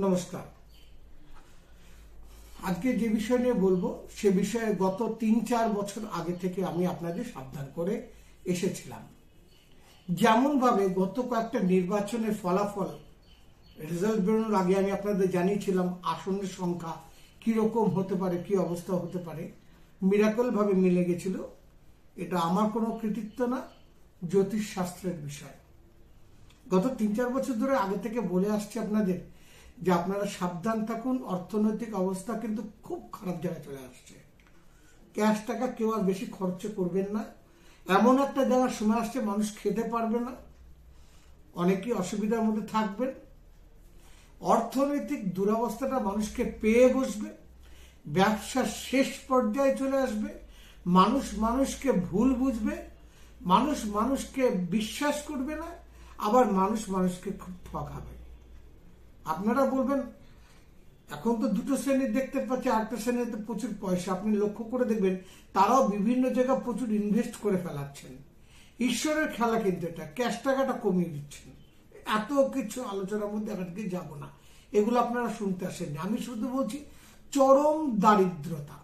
নমস্কার। আজকে যে বিষয় নিয়ে বলবো সে বিষয়ে গত ৩-৪ বছর আগে থেকে আমি আপনাদের সাবধান করে এসেছিলাম। যেমন ভাবে গত কয়েকটা নির্বাচনের ফলাফল রেজাল্ট বেরোনোর আগে আমি আপনাদের জানিয়েছিলাম আসনের সংখ্যা কিরকম হতে পারে, কি অবস্থা হতে পারে, মিরাকল ভাবে মিলে গেছিল। এটা আমার কোনো কৃতিত্ব না, জ্যোতিষ শাস্ত্রের বিষয়। গত ৩-৪ বছর ধরে আগে থেকে বলে আসছে আপনাদের যে আপনারা সাবধান থাকুন, অর্থনৈতিক অবস্থা কিন্তু খুব খারাপ জায়গায় চলে আসছে। ক্যাশ টাকা কেউ আর বেশি খরচ করবেন না। এমন একটা জায়গার সময় আসছে মানুষ খেতে পারবে না, অনেকেই অসুবিধার মধ্যে থাকবেন। অর্থনৈতিক দুরবস্থাটা মানুষকে পেয়ে বসবে, ব্যবসা শেষ পর্যায়ে চলে আসবে, মানুষ মানুষকে ভুল বুঝবে, মানুষ মানুষকে বিশ্বাস করবে না, আবার মানুষ মানুষকে খুব ঠকাবে। আপনারা বলবেন এখন তো দুটো শ্রেণীর দেখতে পাচ্ছি, আরেকটা শ্রেণীতে প্রচুর পয়সা। আপনি লক্ষ্য করে দেখবেন তারাও বিভিন্ন জায়গায় প্রচুর ইনভেস্ট করে ফেলাচ্ছেন। ঈশ্বরের খেলা কিন্তু এটা, ক্যাশ টাকাটা কমিয়ে দিচ্ছেন। এত কিছু আলোচনার মধ্যে আজকে যাব না, এগুলো আপনারা শুনতে আসেননি। আমি শুধু বলছি চরম দারিদ্রতা।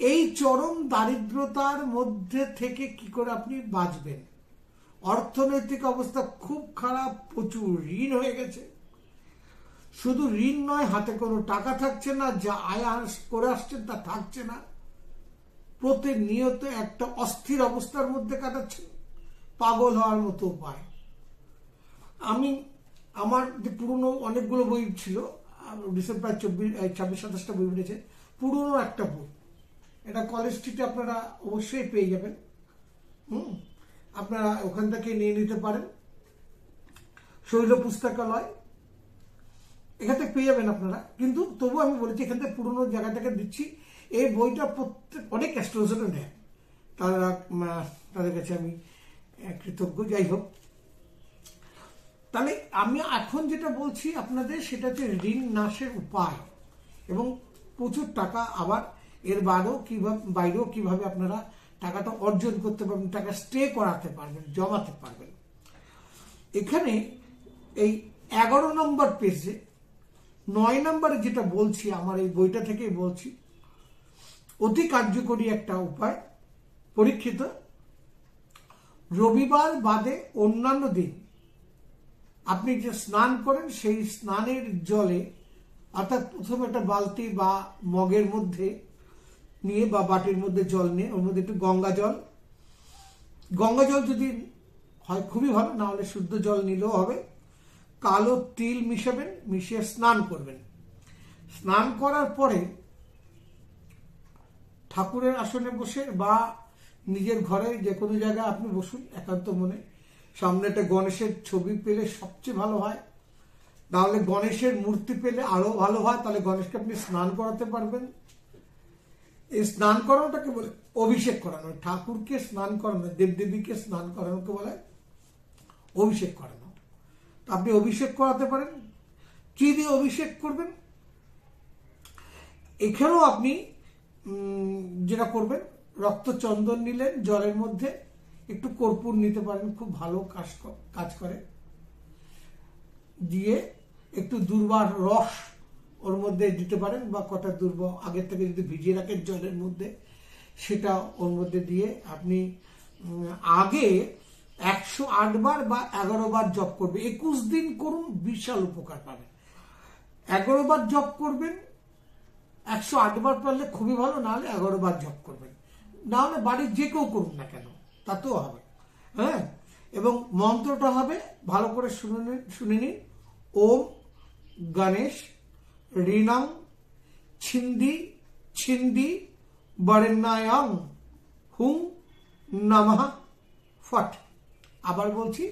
এই চরম দারিদ্রতার মধ্যে থেকে কি করে আপনি বাঁচবেন? অর্থনৈতিক অবস্থা খুব খারাপ, প্রচুর ঋণ হয়ে গেছে। শুধু ঋণ নয়, হাতে কোনো টাকা থাকছে না, যা আয় করে আসছেন তা থাকছে না। প্রতিনিয়ত একটা অস্থির অবস্থার মধ্যে কাটাচ্ছেন, পাগল হওয়ার মতো উপায়। আমি আমার যে পুরনো অনেকগুলো বই ছিল, রিসেন্ট প্রায় 26-27টা বই বেরিয়েছে, পুরনো একটা বই, এটা কলেজ স্ট্রিটে আপনারা অবশ্যই পেয়ে যাবেন। আপনারা ওখান থেকে নিয়ে নিতে পারেন, শৈল পুস্তকালয়, এখান থেকে পেয়ে যাবেন আপনারা। কিন্তু তবু আমি বলেছি এখান থেকে পুরোনো জায়গা থেকে দিচ্ছি। এই বইটা অনেক অ্যাস্ট্রোলজারও নেয়, তাদের কাছে আমি কৃতজ্ঞ। যাই হোক, তাহলে আমি এখন যেটা বলছি আপনাদের সেটা হচ্ছে ঋণ নাশের উপায় এবং প্রচুর টাকা, আবার এর বাইরেও কিভাবে আপনারা টাকাটা অর্জন করতে পারবেন, টাকা স্টে করাতে পারবেন, জমাতে পারবেন। এখানে এই 11 নম্বর পেজে 9 নম্বরে যেটা বলছি, আমার এই বইটা থেকেই বলছি, অতি কার্যকরী একটা উপায়। পরীক্ষিত, রবিবার বাদে অন্যান্য দিন আপনি যে স্নান করেন সেই স্নানের জলে, অর্থাৎ প্রথমে একটা বালতি বা মগের মধ্যে নিয়ে বা বাটির মধ্যে জল নিয়ে ওর মধ্যে একটু গঙ্গা জল যদি হয় খুবই ভালো, না হলে শুদ্ধ জল নিলেও হবে। কালো তিল মিশাবেন, মিশিয়ে স্নান করবেন। স্নান করার পরে ঠাকুরের আসনে বসে বা নিজের ঘরে যে কোনো জায়গায় আপনি বসুন একান্ত মনে। সামনে একটা গণেশের ছবি পেলে সবচেয়ে ভালো হয়, নাহলে গণেশের মূর্তি পেলে আরো ভালো হয়, তাহলে গণেশকে আপনি স্নান করাতে পারবেন। এই স্নান করানোটাকে বলে অভিষেক করানো। ঠাকুরকে স্নান করানো, দেবদেবীকে স্নান করানোকে বলে অভিষেক করানো। আপনি অভিষেক করাতে পারেন। কি দিয়ে অভিষেক করবেন? এখানেও আপনি যেটা করবেন, রক্তচন্দন নিলেন, জলের মধ্যে একটু কর্পূর নিতে পারেন, খুব ভালো কাজ করে, দিয়ে একটু দুর্বার রস ওর মধ্যে দিতে পারেন, বা কটা দুর্বা আগের থেকে যদি ভিজিয়ে রাখেন জলের মধ্যে, সেটা ওর মধ্যে দিয়ে আপনি আগে 108 বার বা 11 বার জপ করবে। 21 দিন করুন, বিশাল উপকার পাবেন। 11 বার জপ করবেন, 108 বার পারলে খুবই ভালো, না হলে 11 বার জপ করবেন, না হলে বাড়ির যে কেউ করুন না কেন, তাতেও হবে। হ্যাঁ, এবং মন্ত্রটা হবে, ভালো করে শুনে নিন, ওম গণেশ ঋণং ছিন্দি বরেণ্যায়ং হুং নমঃ ফট। আবার বলছি,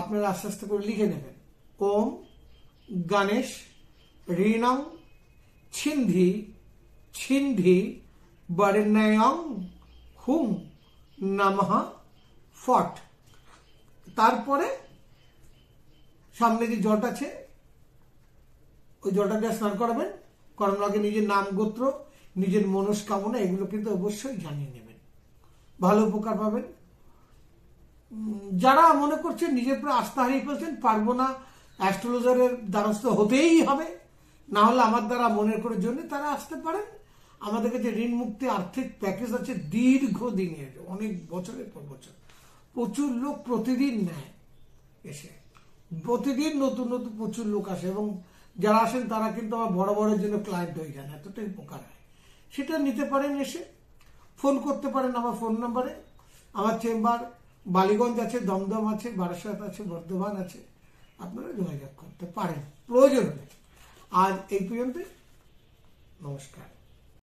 আপনারা আস্তে আস্তে করে লিখে নেবেন। ওম গণেশ ঋণং ছিন্দি বরেণ্যায়ং হুং নমঃ ফট। তারপরে সামনে যে জলটা আছে ওই জলটা দিয়ে স্নান করাবেন। করানোর আগে নিজের নাম, গোত্র, নিজের মনস্কামনা এগুলো কিন্তু অবশ্যই জানিয়ে নেবেন, ভালো উপকার পাবেন। যারা মনে করছেন নিজের উপরে আস্থা হারিয়ে ফেলছেন, পারবো না, অ্যাস্ট্রোলজারের দ্বারস্থ হতেই হবে, না হলে আমার দ্বারা মনে করে জন্য তারা আসতে পারেন। আমাদের কাছে ঋণ মুক্তি আর্থিক প্যাকেজ আছে দীর্ঘদিনের, অনেক বছরের পর বছর। প্রচুর লোক প্রতিদিন নেয় এসে, প্রতিদিন নতুন নতুন প্রচুর লোক আসে, এবং যারা আসেন তারা কিন্তু আমার বড় বড়ের জন্য ক্লায়েন্ট হয়ে যান, এতটাই উপকার হয়। সেটা নিতে পারেন, এসে ফোন করতে পারেন আমার ফোন নাম্বারে। আমার চেম্বার বালিগঞ্জ আছে, দমদম আছে, বারাসাত আছে, বর্ধমান আছে, আপনারা যোগাযোগ করতে পারেন প্রয়োজন হলে। আজ এই পর্যন্ত, নমস্কার।